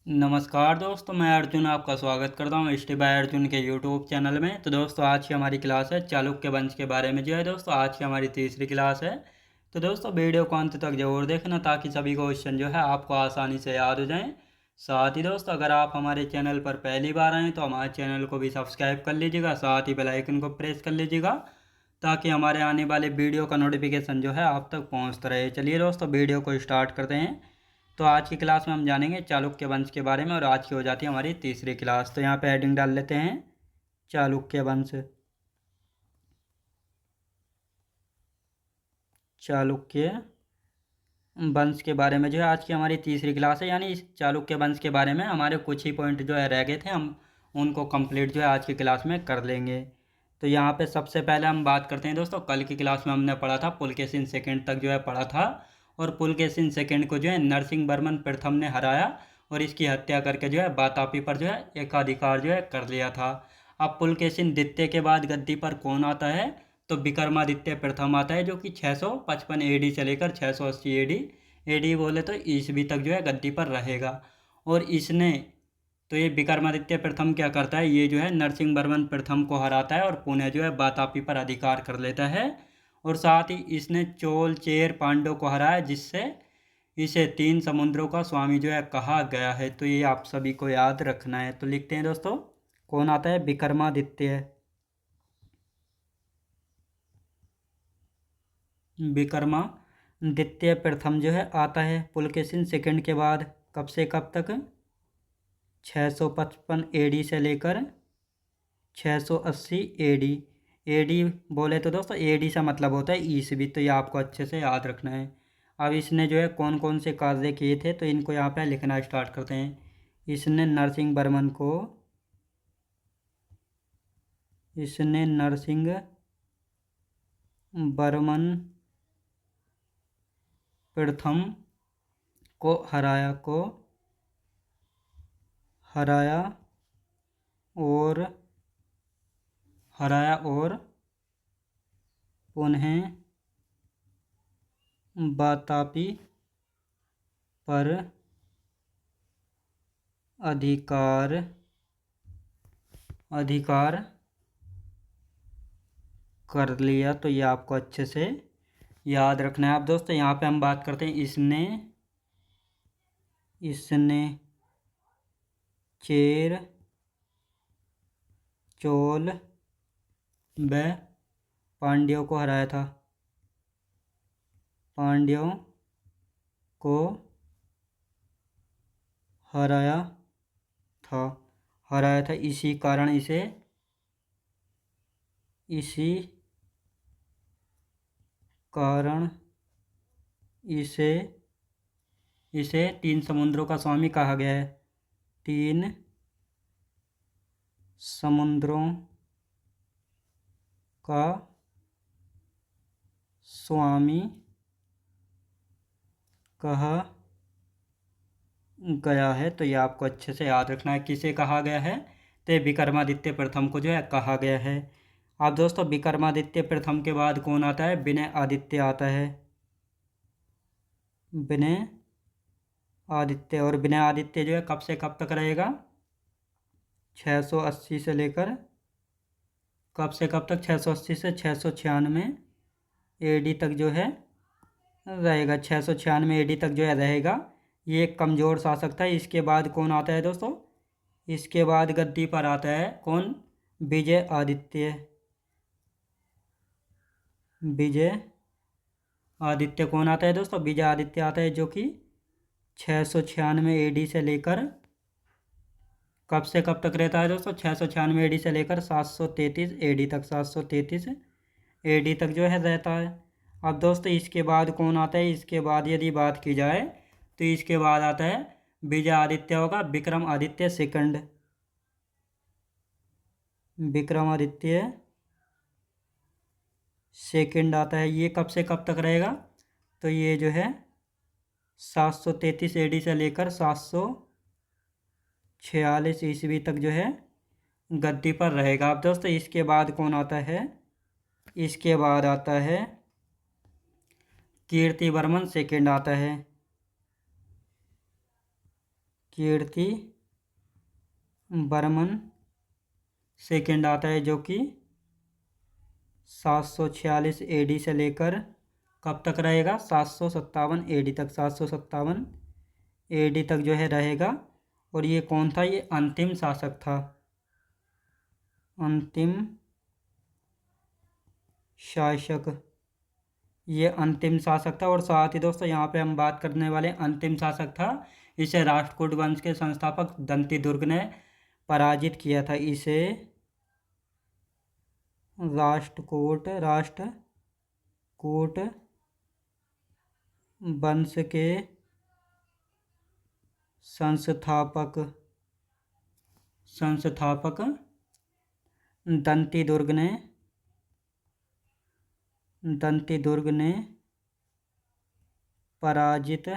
नमस्कार दोस्तों, मैं अर्जुन आपका स्वागत करता हूँ स्टे बाय अर्जुन के यूट्यूब चैनल में। तो दोस्तों, आज की हमारी क्लास है चालुक्य वंश के बारे में। जो है दोस्तों, आज की हमारी तीसरी क्लास है। तो दोस्तों, वीडियो को अंत तक जरूर देखना ताकि सभी क्वेश्चन जो है आपको आसानी से याद हो जाएं। साथ ही दोस्तों, अगर आप हमारे चैनल पर पहली बार आएँ तो हमारे चैनल को भी सब्सक्राइब कर लीजिएगा, साथ ही बेल आइकन को प्रेस कर लीजिएगा ताकि हमारे आने वाले वीडियो का नोटिफिकेशन जो है आप तक पहुँचता रहे। चलिए दोस्तों, वीडियो को स्टार्ट करते हैं। तो आज की क्लास में हम जानेंगे चालुक्य वंश के बारे में और आज की हो जाती है हमारी तीसरी क्लास। तो यहाँ पे हेडिंग डाल लेते हैं चालुक्य वंश। चालुक्य वंश के बारे में जो है आज की हमारी तीसरी क्लास है, यानी इस चालुक्य वंश के बारे में हमारे कुछ ही पॉइंट जो है रह गए थे, हम उनको कंप्लीट जो है आज की क्लास में कर लेंगे। तो यहाँ पे सबसे पहले हम बात करते हैं दोस्तों, कल की क्लास में हमने पढ़ा था पुलकेशिन सेकंड तक जो है पढ़ा था, और पुलकेशिन सेकंड को जो है नरसिंह वर्मन प्रथम ने हराया और इसकी हत्या करके जो है वातापी पर जो है एकाधिकार जो है कर लिया था। अब पुलकेशिन द्वितीय के बाद गद्दी पर कौन आता है? तो विक्रमादित्य प्रथम आता है, जो कि 655 एडी से लेकर 680 एडी बोले तो ईस्वी तक जो है गद्दी पर रहेगा। और इसने तो ये विक्रमादित्य प्रथम क्या करता है, ये जो है नरसिंह वर्मन प्रथम को हराता है और पुनः जो है वातापी पर अधिकार कर लेता है। और साथ ही इसने चोल चेर पांडव को हराया, जिससे इसे 3 समुद्रों का स्वामी जो है कहा गया है। तो ये आप सभी को याद रखना है। तो लिखते हैं दोस्तों, कौन आता है? विक्रमादित्य। विक्रमादित्य प्रथम जो है आता है पुलकेशिन सेकंड के बाद। कब से कब तक? 655 एडी से लेकर 680 एडी। एडी बोले तो दोस्तों, एडी से मतलब होता है ईस्वी। तो ये आपको अच्छे से याद रखना है। अब इसने जो है कौन कौन से कार्य किए थे, तो इनको यहाँ पे लिखना स्टार्ट करते हैं। इसने नरसिंह वर्मन को प्रथम को हराया और पुनः वातापी पर अधिकार कर लिया। तो ये आपको अच्छे से याद रखना है। आप दोस्तों, यहाँ पे हम बात करते हैं इसने चेर चोल व पांड्यों को हराया था। पांड्यों को हराया था इसी कारण इसे 3 समुद्रों का स्वामी कहा गया है। 3 समुद्रों का स्वामी कहा गया है। तो ये आपको अच्छे से याद रखना है, किसे कहा गया है? तो विक्रमादित्य प्रथम को जो है कहा गया है। अब दोस्तों, विक्रमादित्य प्रथम के बाद कौन आता है? विनय आदित्य आता है। विनय आदित्य, और विनय आदित्य जो है कब से कब तक रहेगा? 680 से लेकर कब से कब तक? 680 से 696 एडी तक जो है रहेगा। 696 एडी तक जो है रहेगा। ये एक कमज़ोर शासक था। इसके बाद कौन आता है दोस्तों? इसके बाद गद्दी पर आता है कौन? विजय आदित्य कौन आता है दोस्तों? विजय आदित्य आता है, जो कि 696 एडी से लेकर कब से कब तक रहता है दोस्तों? 696 एडी से लेकर 733 एडी तक 733 एडी तक जो है रहता है। अब दोस्तों, इसके बाद कौन आता है? इसके बाद यदि बात की जाए तो इसके बाद आता है विजय आदित्य होगा विक्रमादित्य सेकंड। विक्रमादित्य सेकंड आता है। ये कब से कब तक रहेगा? तो ये जो है 733 एडी से लेकर 746 ईस्वी तक जो है गद्दी पर रहेगा। अब दोस्तों, इसके बाद कौन आता है? इसके बाद आता है कीर्तिवर्मन सेकंड आता है। कीर्ति वर्मन सेकंड आता है, जो कि 746 AD से लेकर कब तक रहेगा, 757 AD तक, 757 AD तक जो है रहेगा। और ये कौन था, ये अंतिम शासक था, अंतिम शासक, ये अंतिम शासक था। और साथ ही दोस्तों यहाँ पे हम बात करने वाले अंतिम शासक था, इसे राष्ट्रकूट वंश के संस्थापक दंती दुर्ग ने पराजित किया था। इसे राष्ट्रकूट वंश के संस्थापक दंती दुर्ग ने पराजित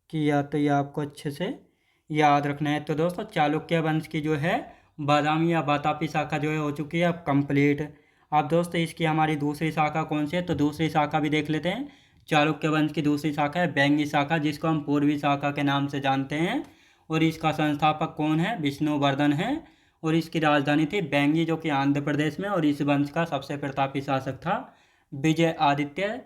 किया। तो ये आपको अच्छे से याद रखना है। तो दोस्तों चालुक्य वंश की जो है बादामी या वातापी शाखा जो है हो चुकी है अब कंप्लीट। अब दोस्तों इसकी हमारी दूसरी शाखा कौन सी है, तो दूसरी शाखा भी देख लेते हैं। चालुक्य वंश की दूसरी शाखा है बैंगी शाखा, जिसको हम पूर्वी शाखा के नाम से जानते हैं। और इसका संस्थापक कौन है, विष्णुवर्धन है। और इसकी राजधानी थी बैंगी, जो कि आंध्र प्रदेश में। और इस वंश का सबसे प्रतापी शासक था विजय आदित्य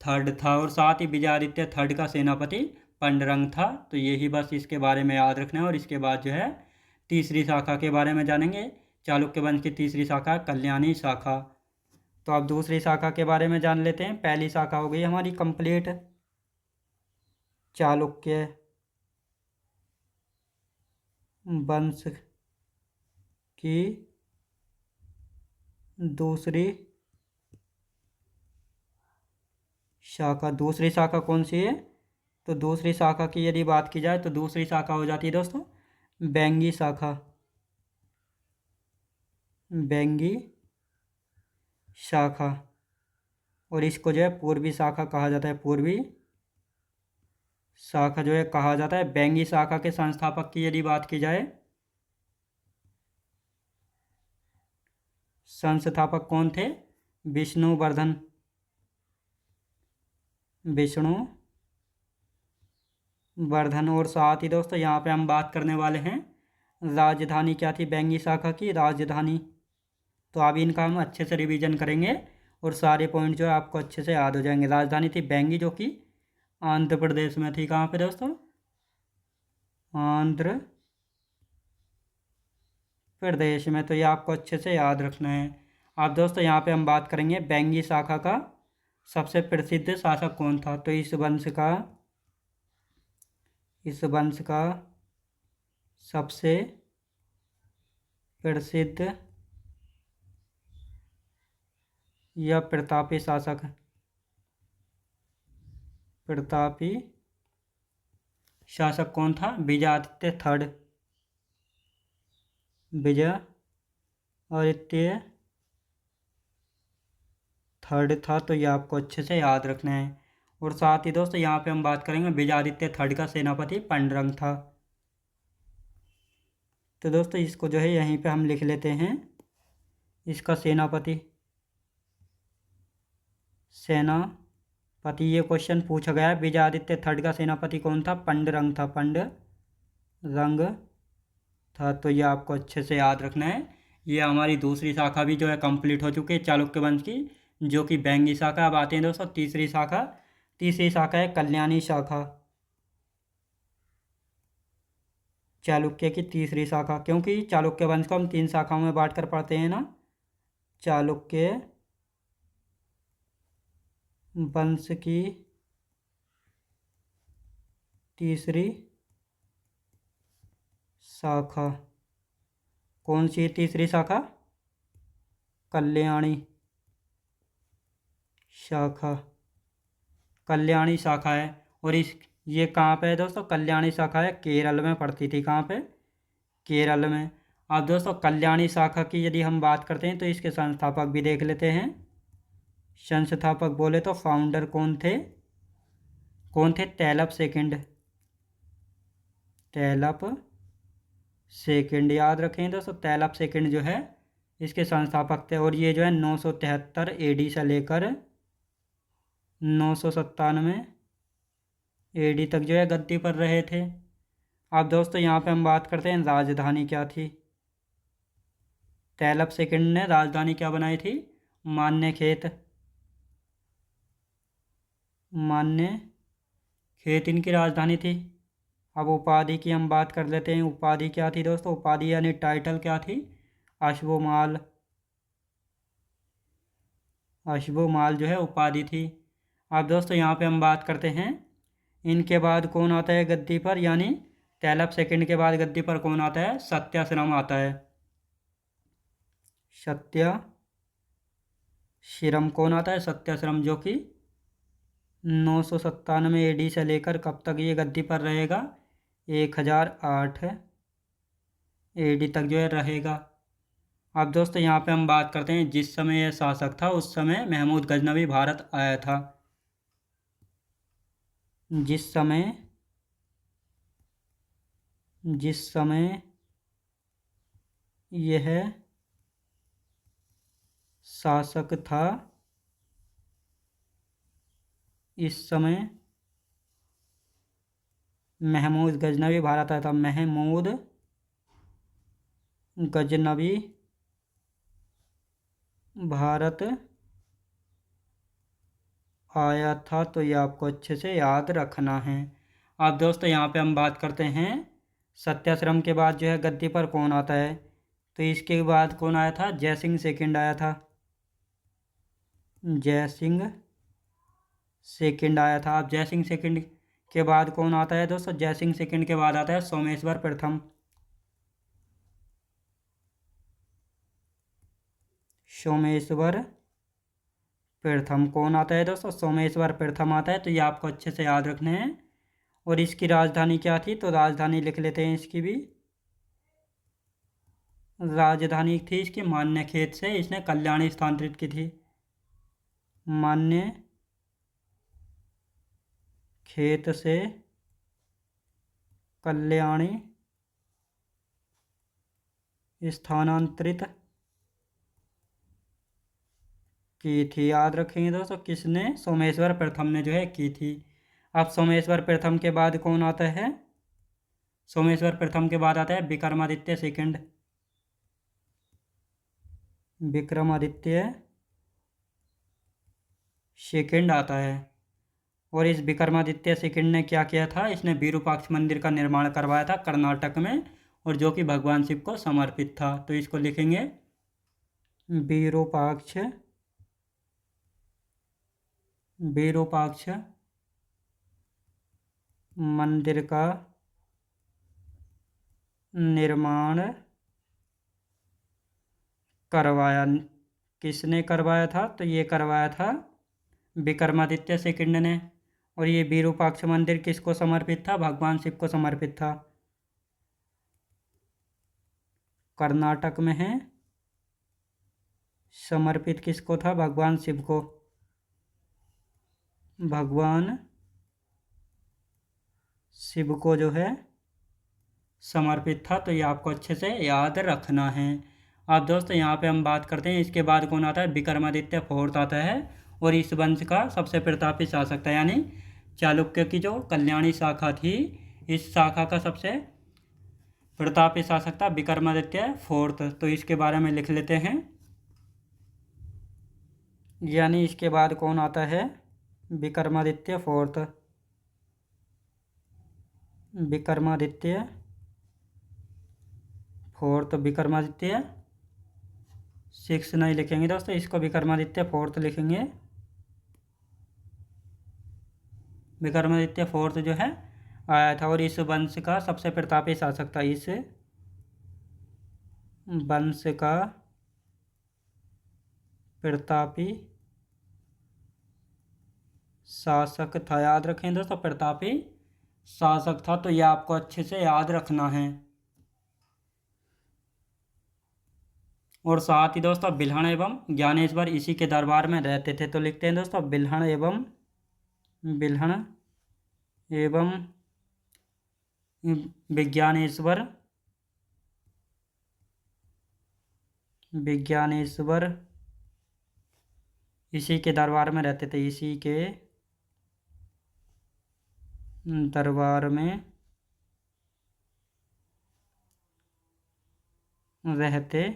थर्ड था। और साथ ही विजय आदित्य थर्ड का सेनापति पंडरंग था। तो यही बस इसके बारे में याद रखना है। और इसके बाद जो है तीसरी शाखा के बारे में जानेंगे। चालुक्य वंश की तीसरी शाखा कल्याणी शाखा। तो अब दूसरी शाखा के बारे में जान लेते हैं। पहली शाखा हो गई हमारी कंप्लीट, चालुक्य वंश की दूसरी शाखा। दूसरी शाखा कौन सी है, तो दूसरी शाखा की यदि बात की जाए तो दूसरी शाखा हो जाती है दोस्तों बैंगी शाखा, बैंगी शाखा। और इसको जो है पूर्वी शाखा कहा जाता है, पूर्वी शाखा जो है कहा जाता है। बैंगी शाखा के संस्थापक की यदि बात की जाए, संस्थापक कौन थे, विष्णुवर्धन और साथ ही दोस्तों यहाँ पे हम बात करने वाले हैं राजधानी क्या थी बैंगी शाखा की, राजधानी। तो अभी इनका हम अच्छे से रिवीजन करेंगे और सारे पॉइंट जो है आपको अच्छे से याद हो जाएंगे। राजधानी थी बैंगी, जो कि आंध्र प्रदेश में थी। कहाँ पे दोस्तों, आंध्र प्रदेश में। तो ये आपको अच्छे से याद रखना है। अब दोस्तों यहाँ पे हम बात करेंगे बैंगी शाखा का सबसे प्रसिद्ध शासक कौन था। तो इस वंश का सबसे प्रसिद्ध या प्रतापी शासक कौन था, विजय आदित्य थर्ड था। तो ये आपको अच्छे से याद रखना है। और साथ ही दोस्तों यहाँ पे हम बात करेंगे विजय आदित्य थर्ड का सेनापति पंडरंग था। तो दोस्तों इसको जो है यहीं पे हम लिख लेते हैं, इसका सेनापति ये क्वेश्चन पूछा गया है। विजय आदित्य थर्ड का सेनापति कौन था, पंडरंग था। तो ये आपको अच्छे से याद रखना है। ये हमारी दूसरी शाखा भी जो है कंप्लीट हो चुकी है चालुक्य वंश की, जो कि बैंगी शाखा। अब आते हैं दोस्तों तीसरी शाखा है कल्याणी शाखा, चालुक्य की तीसरी शाखा। क्योंकि चालुक्य वंश को हम 3 शाखाओं में बांट कर पढ़ते हैं ना, चालुक्य वंश की तीसरी शाखा कौन सी है, तीसरी शाखा कल्याणी शाखा है। और ये कहाँ पे है दोस्तों, कल्याणी शाखा है केरल में पड़ती थी। कहाँ पे, केरल में। अब दोस्तों कल्याणी शाखा की यदि हम बात करते हैं तो इसके संस्थापक भी देख लेते हैं। संस्थापक बोले तो फाउंडर कौन थे, तैलप सेकंड याद रखें दोस्तों। तैलप सेकंड जो है इसके संस्थापक थे। और ये जो है 973 AD से लेकर 997 एडी तक जो है गद्दी पर रहे थे। अब दोस्तों यहाँ पे हम बात करते हैं राजधानी क्या थी। तैलब सेकंड ने राजधानी क्या बनाई थी? मान्य खेत। मान्य खेत इनकी राजधानी थी। अब उपाधि की हम बात कर लेते हैं। उपाधि क्या थी दोस्तों? उपाधि यानी टाइटल क्या थी? अश्वमाल। अश्वमाल जो है उपाधि थी। अब दोस्तों यहाँ पे हम बात करते हैं इनके बाद कौन आता है गद्दी पर, यानी तैलब सेकंड के बाद गद्दी पर कौन आता है? सत्याश्रम आता है। सत्याश्रम कौन आता है? सत्याश्रम, जो कि 997 AD से लेकर कब तक ये गद्दी पर रहेगा? 1008 AD तक जो है रहेगा। अब दोस्तों यहाँ पे हम बात करते हैं जिस समय यह शासक था उस समय महमूद गजनवी भारत आया था। जिस समय यह शासक था इस समय महमूद गजनवी भारत आया था। महमूद गजनवी भारत आया था, तो ये आपको अच्छे से याद रखना है। अब दोस्तों यहाँ पे हम बात करते हैं सत्याश्रम के बाद जो है गद्दी पर कौन आता है। तो इसके बाद कौन आया था? जयसिंह सेकंड आया था। जयसिंह सेकंड आया था। अब जयसिंह सेकंड के बाद कौन आता है दोस्तों? जयसिंह सेकंड के बाद आता है सोमेश्वर प्रथम। सोमेश्वर प्रथम कौन आता है दोस्तों? सोमेश्वर प्रथम आता है। तो ये आपको अच्छे से याद रखने हैं। और इसकी राजधानी क्या थी? तो राजधानी लिख लेते हैं इसकी भी। राजधानी थी इसकी मान्य खेत से इसने कल्याणी स्थानांतरित की थी। मान्य खेत से कल्याणी स्थानांतरित की थी। याद रखेंगे दोस्तों, किसने? सोमेश्वर प्रथम ने जो है की थी। अब सोमेश्वर प्रथम के बाद कौन आता है? सोमेश्वर प्रथम के बाद आता है विक्रमादित्य सेकंड। विक्रमादित्य सेकंड आता है। और इस विक्रमादित्य सेकंड ने क्या किया था? इसने विरूपाक्ष मंदिर का निर्माण करवाया था कर्नाटक में, और जो कि भगवान शिव को समर्पित था। तो इसको लिखेंगे विरूपाक्ष विरूपाक्ष मंदिर का निर्माण करवाया। किसने करवाया था? तो ये करवाया था विक्रमादित्य सेकंड ने। और ये विरूपाक्ष मंदिर किसको समर्पित था? भगवान शिव को समर्पित था। कर्नाटक में है, समर्पित किसको था? भगवान शिव को। भगवान शिव को जो है समर्पित था। तो ये आपको अच्छे से याद रखना है। अब दोस्तों यहाँ पे हम बात करते हैं इसके बाद कौन आता है? विक्रमादित्य फोर्थ आता है। और इस वंश का सबसे प्रतापी शासक था, यानी चालुक्य की जो कल्याणी शाखा थी, इस शाखा का सबसे प्रतापी शासक था विक्रमादित्य फोर्थ। तो इसके बारे में लिख लेते हैं। यानी इसके बाद कौन आता है? Vikramaditya fourth. Vikramaditya fourth. Vikramaditya six नहीं लिखेंगे दोस्तों, इसको विक्रमादित्य फोर्थ लिखेंगे। विक्रमादित्य फोर्थ जो है आया था, और इस वंश का सबसे प्रतापी शासक था। इस वंश का प्रतापी शासक था। याद रखें दोस्तों, प्रतापी शासक था। तो यह आपको अच्छे से याद रखना है। और साथ ही दोस्तों बिल्हण एवं ज्ञानेश्वर इसी के दरबार में रहते थे। तो लिखते हैं दोस्तों बिल्हण एवं विज्ञानेश्वर इसी के दरबार में रहते थे। इसी के दरबार में रहते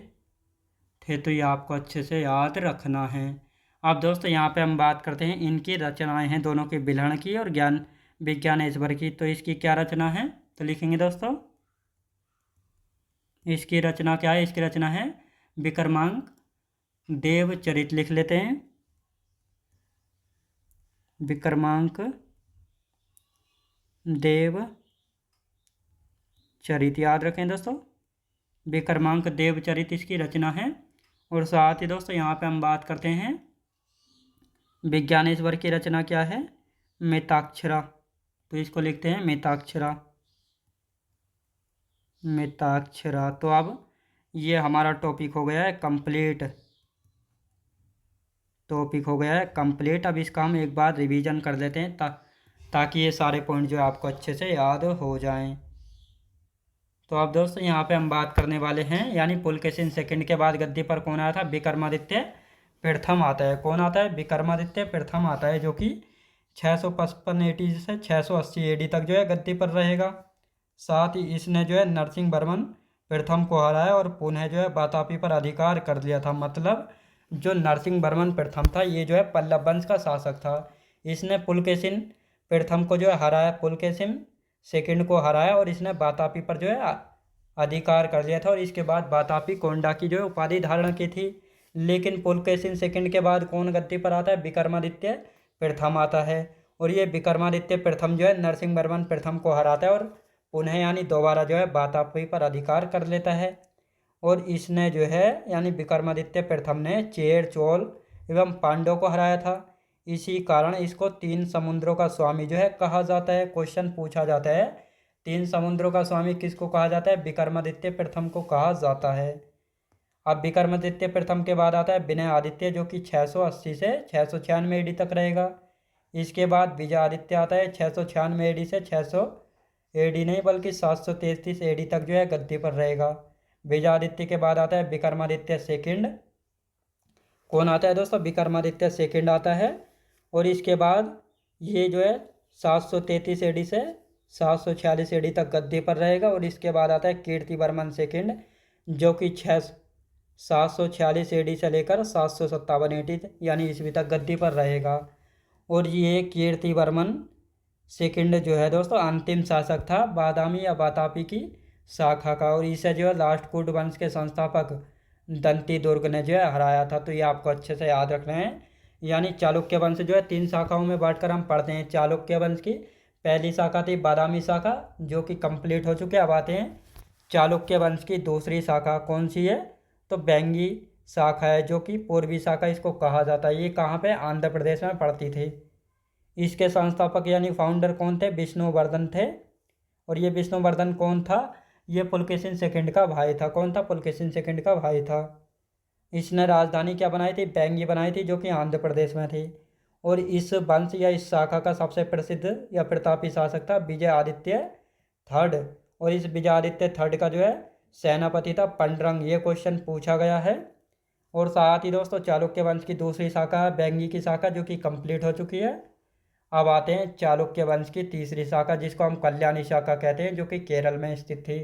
थे। तो ये आपको अच्छे से याद रखना है। अब दोस्तों यहाँ पे हम बात करते हैं इनकी रचनाएं हैं दोनों की, बिल्हण की और ज्ञान विज्ञानेश्वर की। तो इसकी क्या रचना है, तो लिखेंगे दोस्तों इसकी रचना क्या है। इसकी रचना है विक्रमांक देवचरित, लिख लेते हैं विक्रमांक देवचरित, याद रखें दोस्तों विक्रमांक देवचरित इसकी रचना है। और साथ ही दोस्तों यहाँ पे हम बात करते हैं विज्ञानेश्वर की रचना क्या है, मिताक्षरा। तो इसको लिखते हैं मिताक्षरा, मिताक्षरा। तो अब ये हमारा टॉपिक हो गया है कंप्लीट, टॉपिक हो गया है कंप्लीट। अब इसका हम एक बार रिवीजन कर लेते हैं ताकि ये सारे पॉइंट जो है आपको अच्छे से याद हो जाएं। तो अब दोस्तों यहाँ पे हम बात करने वाले हैं यानी पुलकेशिन सेकंड के बाद गद्दी पर कौन आया था, विक्रमादित्य प्रथम आता है। कौन आता है, विक्रमादित्य प्रथम आता है, जो कि 655 AD से 680 AD तक जो है गद्दी पर रहेगा। साथ ही इसने जो है नरसिंह वर्मन प्रथम को हराया और पुनः जो है वातापी पर अधिकार कर लिया था। मतलब जो नरसिंह वर्मन प्रथम था ये जो है पल्लव वंश का शासक था। इसने पुलकेशिन प्रथम को जो है हराया, पुलकेशिन सेकंड को हराया और इसने वातापी पर जो है अधिकार कर लिया था। और इसके बाद वातापी कोंडा की जो है उपाधि धारण की थी। लेकिन पुलकेशिन सेकंड के बाद कौन गद्दी पर आता है, विक्रमादित्य प्रथम आता है। और ये विक्रमादित्य प्रथम जो है नरसिंह वर्मन प्रथम को हराता है और पुनः यानी दोबारा जो है वातापी पर अधिकार कर लेता है। और इसने जो है यानी विक्रमादित्य प्रथम ने चेर, चोल एवं पांडवों को हराया था। इसी कारण इसको 3 समुद्रों का स्वामी जो है कहा जाता है। क्वेश्चन पूछा जाता है 3 समुद्रों का स्वामी किसको कहा जाता है, विक्रमादित्य प्रथम को कहा जाता है। अब विक्रमादित्य प्रथम के बाद आता है विनय आदित्य, जो कि 680 से 696 AD तक रहेगा। इसके बाद विजयादित्य आता है 696 AD से 600 AD नहीं बल्कि 733 AD तक जो है गद्दी पर रहेगा। विजयादित्य के बाद आता है विक्रमादित्य सेकंड। कौन आता है दोस्तों, विक्रमादित्य सेकंड आता है। और इसके बाद ये जो है 733 AD से 746 AD तक गद्दी पर रहेगा। और इसके बाद आता है कीर्तिवर्मन सेकंड, जो कि 746 AD से लेकर 757 AD यानी ईस्वी तक गद्दी पर रहेगा। और ये कीर्तिवर्मन सेकंड जो है दोस्तों अंतिम शासक था बादामी या वातापी की शाखा का। और इसे जो है राष्ट्रकूट वंश के संस्थापक दंती दुर्ग ने जो है हराया था। तो ये आपको अच्छे से याद रखना है। यानी चालुक्य वंश जो है 3 शाखाओं में बांटकर हम पढ़ते हैं। चालुक्य वंश की पहली शाखा थी बादामी शाखा, जो कि कंप्लीट हो चुके। अब आते हैं चालुक्य वंश की दूसरी शाखा, कौन सी है, तो बैंगी शाखा है, जो कि पूर्वी शाखा इसको कहा जाता है। ये कहाँ पे, आंध्र प्रदेश में पड़ती थी। इसके संस्थापक यानी फाउंडर कौन थे, विष्णुवर्धन थे। और ये विष्णुवर्धन कौन था, ये पुलकेशिन सेकंड का भाई था। कौन था, पुलकेशिन सेकंड का भाई था। इसने राजधानी क्या बनाई थी, बैंगी बनाई थी, जो कि आंध्र प्रदेश में थी। और इस वंश या इस शाखा का सबसे प्रसिद्ध या प्रतापी शासक था विजय आदित्य थर्ड। और इस विजय आदित्य थर्ड का जो है सेनापति था पंडरंग। ये क्वेश्चन पूछा गया है। और साथ ही दोस्तों चालुक्य वंश की दूसरी शाखा है बैंगी की शाखा, जो कि कंप्लीट हो चुकी है। अब आते हैं चालुक्य वंश की तीसरी शाखा, जिसको हम कल्याणी शाखा कहते हैं, जो कि केरल में स्थित थी।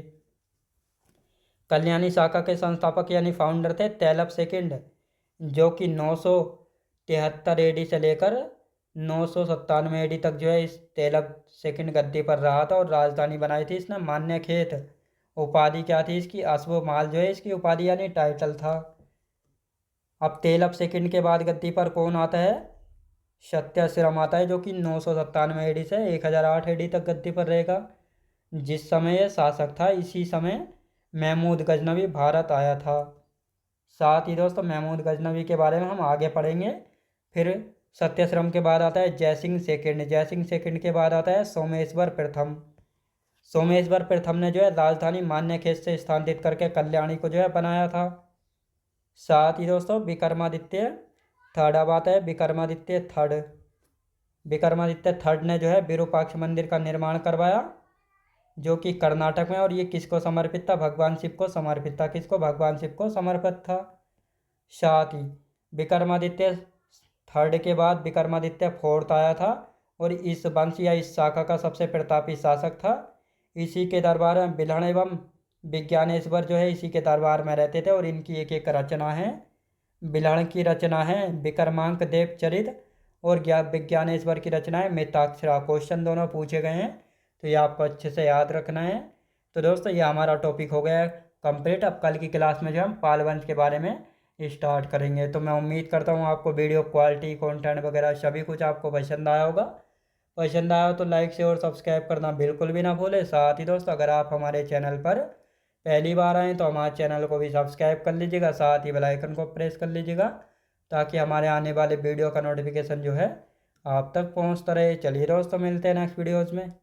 कल्याणी शाखा के संस्थापक यानी फाउंडर थे तैलप सेकंड, जो कि 973 AD से लेकर 997 AD तक जो है इस तैलप सेकंड गद्दी पर रहा था। और राजधानी बनाई थी इसने मान्यखेत। उपाधि क्या थी इसकी, अश्वमाल जो है इसकी उपाधि यानी टाइटल था। अब तैलप सेकंड के बाद गद्दी पर कौन आता है, सत्यश्रम आता है, जो कि 997 AD से 1008 AD तक गद्दी पर रहेगा। जिस समय यह शासक था इसी समय महमूद गजनवी भारत आया था। साथ ही दोस्तों महमूद गजनवी के बारे में हम आगे पढ़ेंगे। फिर सत्यश्रम के बाद आता है जयसिंह सेकंड। जयसिंह सेकंड के बाद आता है सोमेश्वर प्रथम। सोमेश्वर प्रथम ने जो है राजधानी मान्यखेत से स्थानांतरित करके कल्याणी को जो है बनाया था। साथ ही दोस्तों विक्रमादित्य थर्ड। अब आता है विक्रमादित्य थर्ड। विक्रमादित्य थर्ड ने जो है विरूपाक्ष मंदिर का निर्माण करवाया, जो कि कर्नाटक में। और ये किसको समर्पित था, भगवान शिव को समर्पित था। किसको, भगवान शिव को समर्पित था। साथ ही विक्रमादित्य थर्ड के बाद विक्रमादित्य फोर्थ आया था, और इस वंश या इस शाखा का सबसे प्रतापी शासक था। इसी के दरबार में बिल्हण एवं विज्ञानेश्वर जो है इसी के दरबार में रहते थे। और इनकी एक एक रचना है। बिल्हण की रचना है विक्रमांक देव चरित और विज्ञानेश्वर की रचना है मिताक्षरा। क्वेश्चन दोनों पूछे गए हैं, तो ये आपको अच्छे से याद रखना है। तो दोस्तों ये हमारा टॉपिक हो गया है कंप्लीट। अब कल की क्लास में जो हम पाल वंश के बारे में स्टार्ट करेंगे। तो मैं उम्मीद करता हूँ आपको वीडियो क्वालिटी, कंटेंट वगैरह सभी कुछ आपको पसंद आया होगा। पसंद आया हो तो लाइक शेयर और सब्सक्राइब करना बिल्कुल भी ना भूलें। साथ ही दोस्तों अगर आप हमारे चैनल पर पहली बार आएँ तो हमारे चैनल को भी सब्सक्राइब कर लीजिएगा, साथ ही बेल आइकन को प्रेस कर लीजिएगा ताकि हमारे आने वाले वीडियो का नोटिफिकेशन जो है आप तक पहुंचता रहे। चलिए दोस्तों मिलते हैं नेक्स्ट वीडियोज़ में।